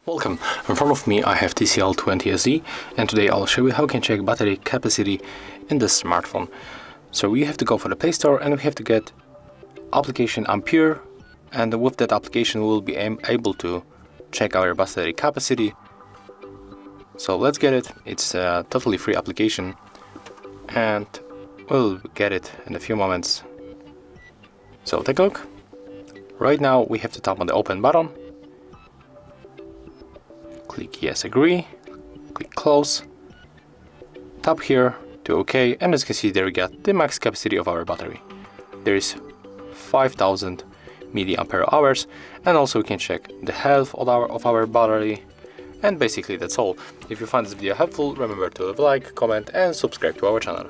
Welcome, in front of me I have TCL 20SE, and today I'll show you how you can check battery capacity in this smartphone. So we have to go for the Play Store and we have to get application Ampere, and with that application we'll be able to check our battery capacity. So let's get it. It's a totally free application and we'll get it in a few moments. So take a look. Right now we have to tap on the open button. Click yes, agree, click close, tap here to OK, and as you can see there we got the max capacity of our battery. There is 5000 milliampere hours, and also we can check the health of our battery, and basically that's all. If you find this video helpful, remember to leave a like, comment and subscribe to our channel.